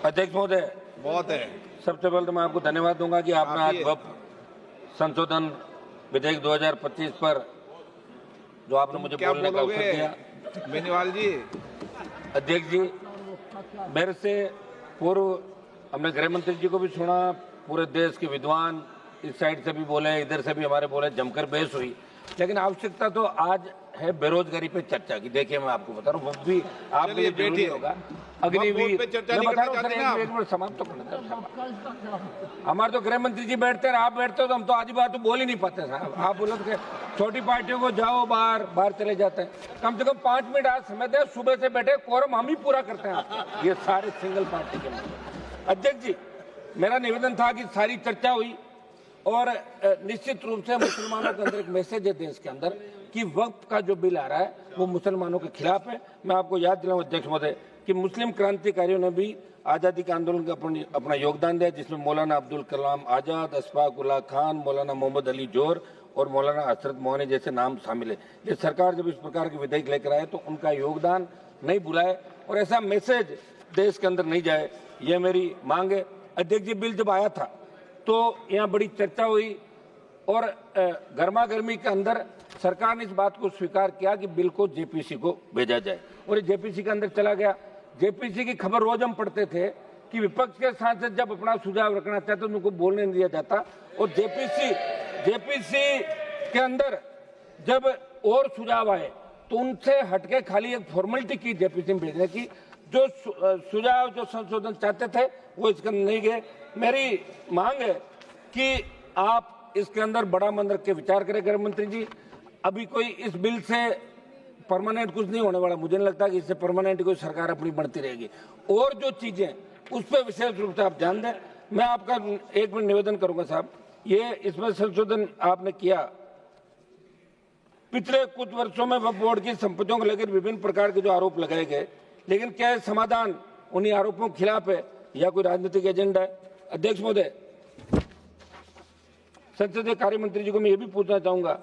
अध्यक्ष महोदय, बहुत है। सबसे पहले तो मैं आपको धन्यवाद दूंगा कि आपने आज वक्फ संशोधन विधेयक 2025 पर जो आपने मुझे बोलने का अवसर दिया। बेनीवाल जी। अध्यक्ष जी, मेरे से पूर्व हमने गृह मंत्री जी को भी सुना, पूरे देश के विद्वान इस साइड से भी बोले, इधर से भी हमारे बोले, जमकर बहस हुई। लेकिन आवश्यकता तो आज है बेरोजगारी पे चर्चा की। देखिए, मैं आपको बता रहा हूँ, वो भी आपके लिए जरूरी होगा। अग्निवीर पे चर्चा नहीं करना चाहते ना, एक मिनट समाप्त तो करना चाहिए। हमारे तो गृह मंत्री जी बैठते हैं, आप बैठते हो तो हम तो आधी बात तो बोल ही नहीं पाते साहब। आप बोलो तो छोटी पार्टियों को जाओ बाहर चले जाते हैं। कम से कम 5 मिनट आज समय दे, सुबह से बैठे, कोरम हम ही पूरा करते हैं। ये सारे सिंगल पार्टी के मामले। अध्यक्ष जी, मेरा निवेदन था कि सारी चर्चा हुई और निश्चित रूप से मुसलमानों के अंदर एक मैसेज है देश के अंदर कि वक्फ का जो बिल आ रहा है वो मुसलमानों के खिलाफ है। मैं आपको याद दिलाऊं अध्यक्ष महोदय कि मुस्लिम क्रांतिकारियों ने भी आज़ादी के आंदोलन का अपना योगदान दिया, जिसमें मौलाना अब्दुल कलाम आज़ाद, अशफाक उल्लाह खान, मौलाना मोहम्मद अली जोर और मौलाना हसरत मोहनी जैसे नाम शामिल है। ये सरकार जब इस प्रकार के विधेयक लेकर आए तो उनका योगदान नहीं भुलाए और ऐसा मैसेज देश के अंदर नहीं जाए, ये मेरी मांग है। अध्यक्ष जी, बिल जब आया था तो यहाँ बड़ी चर्चा हुई और गर्मा गर्मी के अंदर सरकार ने इस बात को स्वीकार किया कि बिल को जेपीसी को भेजा जाए और ये जेपीसी के अंदर चला गया। जेपीसी की खबर रोज हम पढ़ते थे कि विपक्ष के सांसद जब अपना सुझाव रखना चाहते तो उनको बोलने नहीं दिया जाता और जेपीसी के अंदर जब और सुझाव आए तो उनसे हटके खाली एक फॉर्मेलिटी की जेपीसी में भेजने की। जो सुझाव जो संशोधन चाहते थे वो इसके अंदर नहीं गए। मेरी मांग है कि आप इसके अंदर बड़ा मन रख के विचार करें गृह मंत्री जी। अभी कोई इस बिल से परमानेंट कुछ नहीं होने वाला, मुझे नहीं लगता कि इससे परमानेंट कोई सरकार अपनी बढ़ती रहेगी। और जो चीजें उस पर विशेष रूप से आप ध्यान दें। मैं आपका एक मिनट निवेदन करूंगा साहब, ये इसमें संशोधन आपने किया, पिछले कुछ वर्षों में वक्फ बोर्ड की संपत्तियों को लेकर विभिन्न प्रकार के जो आरोप लगाए गए, लेकिन क्या समाधान उन्हीं आरोपों के खिलाफ है या कोई राजनीतिक एजेंडा है? अध्यक्ष महोदय, संसदीय कार्य मंत्री जी को मैं ये भी पूछना चाहूंगा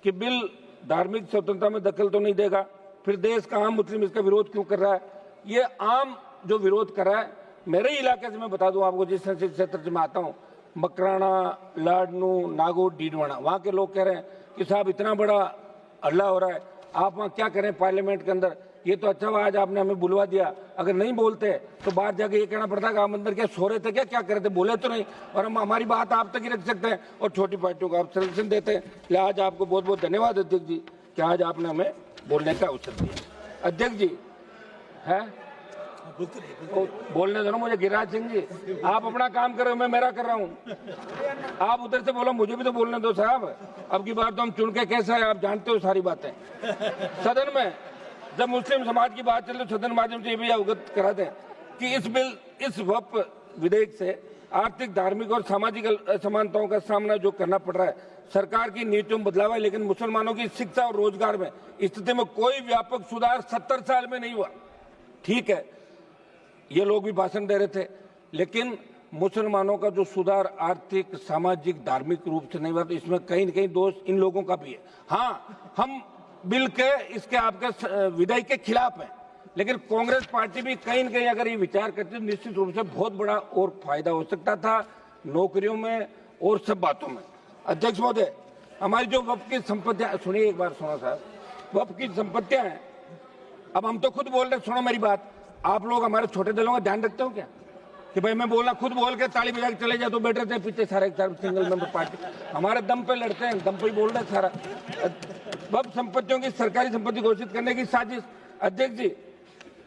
कि बिल धार्मिक स्वतंत्रता में दखल तो नहीं देगा, फिर देश का आम मुस्लिम इसका विरोध क्यों कर रहा है? ये आम जो विरोध कर रहा है, मेरे इलाके से मैं बता दूं आपको, जिस संसदीय क्षेत्र से मैं आता हूं, मकराना, लाडनू, नागौर, डीडवाना, वहां के लोग कह रहे हैं कि साहब इतना बड़ा हल्ला हो रहा है, आप वहां क्या करें पार्लियामेंट के अंदर? ये तो अच्छा हुआ आज आपने हमें बुलवा दिया, अगर नहीं बोलते तो बाहर जाके ये कहना पड़ता कि आप अंदर क्या सो रहे थे, क्या कर रहे थे, बोले तो नहीं। और हम हमारी बात आप तक ही रख सकते हैं और छोटी पार्टियों को आप संरक्षण देते हैं। इसलिए आज आपको बहुत बहुत धन्यवाद अध्यक्ष जी कि आज आपने हमें बोलने का अवसर दिया। अध्यक्ष जी है बोलने दो ना मुझे। गिरिराज सिंह जी, आप अपना काम कर रहे हो, मैं मेरा कर रहा हूँ। आप उधर से बोलो, मुझे भी तो बोलने दो साहब। अब की बार तो हम चुन के कैसा है आप जानते हो सारी बातें। सदन में जब मुस्लिम समाज की बात चले तो सदन माध्यम से ये भी अवगत करा दें कि इस वक्फ विधेयक से आर्थिक, धार्मिक और सामाजिक असमानताओं का सामना जो करना पड़ रहा है, सरकार की नीतियों में बदलाव है, लेकिन मुसलमानों की शिक्षा और रोजगार में स्थिति में कोई व्यापक सुधार 70 साल में नहीं हुआ। ठीक है, ये लोग भी भाषण दे रहे थे, लेकिन मुसलमानों का जो सुधार आर्थिक, सामाजिक, धार्मिक रूप से नहीं हुआ, तो इसमें कहीं न कहीं दोष इन लोगों का भी है। हाँ, हम बिल के इसके आपके विधेयक के खिलाफ है, लेकिन कांग्रेस पार्टी भी कहीं न कहीं अगर ये विचार करती तो निश्चित रूप से बहुत बड़ा और फायदा हो सकता था नौकरियों में और सब बातों में। अध्यक्ष महोदय, हमारी जो वक्फ की संपत्तियां, सुनिए एक बार, सुनो साहब, वक्फ की संपत्तियां हैं, अब हम तो खुद बोल रहे, सुनो मेरी बात, आप लोग हमारे छोटे दलों का ध्यान रखते हो क्या कि भाई मैं बोलना, खुद बोल के ताली बजा के चले जाए तो बैठ रहते हैं पीछे सारे सिंगल मेंबर पार्टी, हमारे दम पे लड़ते हैं, दम पे ही बोल रहे हैं सारा। वक्फ संपत्तियों की सरकारी संपत्ति घोषित करने की साजिश। अध्यक्ष जी,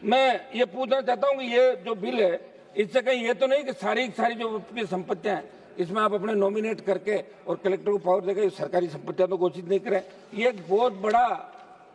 मैं ये पूछना चाहता हूँ कि ये जो बिल है, इससे कहीं ये तो नहीं कि सारी जो वक्फ की संपत्तियां हैं इसमें आप अपने नॉमिनेट करके और कलेक्टर को पावर देकर सरकारी संपत्तियां तो घोषित नहीं करें? ये एक बहुत बड़ा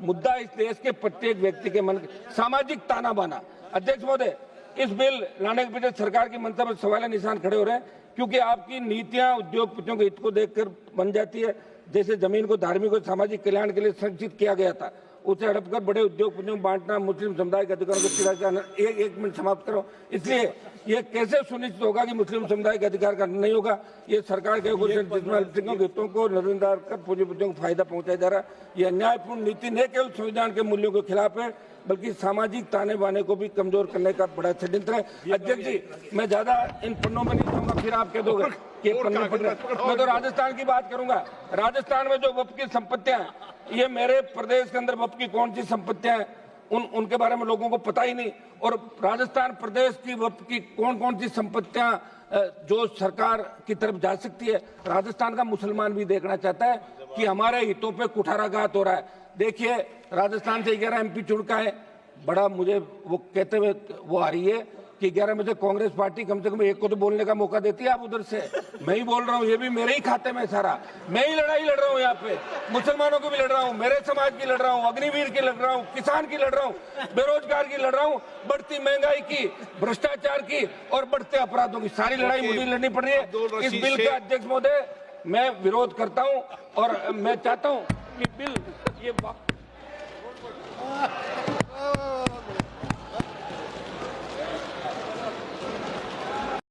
मुद्दा इस देश के प्रत्येक व्यक्ति के मन, सामाजिक ताना बाना। अध्यक्ष महोदय, इस बिल लाने के पीछे सरकार की मंशा पर सवाल निशान खड़े हो रहे हैं, क्योंकि आपकी नीतियां उद्योगपतियों के हित को देखकर बन जाती है। जैसे जमीन को धार्मिक और सामाजिक कल्याण के लिए संरक्षित किया गया था, उसे हड़पकर बड़े उद्योगपतियों को बांटना, मुस्लिम समुदाय के अधिकारों को चिरा करना। एक मिनट समाप्त करो। इसलिए ये कैसे सुनिश्चित होगा कि मुस्लिम समुदाय के अधिकार का नहीं होगा? ये सरकार के जिसमें हितों को नजरअंदाज कर पूंजीपतियों को फायदा पहुंचाया जा रहा है। ये अन्यायपूर्ण नीति न केवल संविधान के मूल्यों के खिलाफ है, बल्कि सामाजिक ताने बाने को भी कमजोर करने का बड़ा षड्यंत्र है। अध्यक्ष जी, मैं ज्यादा इन पन्नों में नहीं जाऊंगा, फिर आप कह दोगे कि पन्ने पढ़ रहे। मैं तो राजस्थान की बात करूंगा। राजस्थान में जो वक्फ की संपत्तियां, ये मेरे प्रदेश के अंदर वक्फ की कौन सी संपत्तियां हैं उनके बारे में लोगों को पता ही नहीं। और राजस्थान प्रदेश की वक्फ की कौन कौन सी संपत्तियां जो सरकार की तरफ जा सकती है, राजस्थान का मुसलमान भी देखना चाहता है कि हमारे हितों पे कुठाराघात हो रहा है। देखिए, राजस्थान से 11 MP चुन का है। बड़ा मुझे वो कहते हुए वो आ रही है कि 11 में से कांग्रेस पार्टी कम से कम एक को तो बोलने का मौका देती है। आप उधर से, मैं ही बोल रहा हूँ, ये भी मेरे ही खाते में सारा, मैं ही लड़ाई लड़ रहा हूँ यहाँ पे। मुसलमानों की भी लड़ रहा हूँ, मेरे समाज की लड़ रहा हूँ, अग्निवीर की लड़ रहा हूँ, किसान की लड़ रहा हूँ, बेरोजगार की लड़ रहा हूँ, बढ़ती महंगाई की, भ्रष्टाचार की और बढ़ते अपराधों की सारी लड़ाई मुझे लड़नी पड़ रही है। इस बिल का अध्यक्ष महोदय मैं विरोध करता हूँ और मैं चाहता हूँ कि बिल ये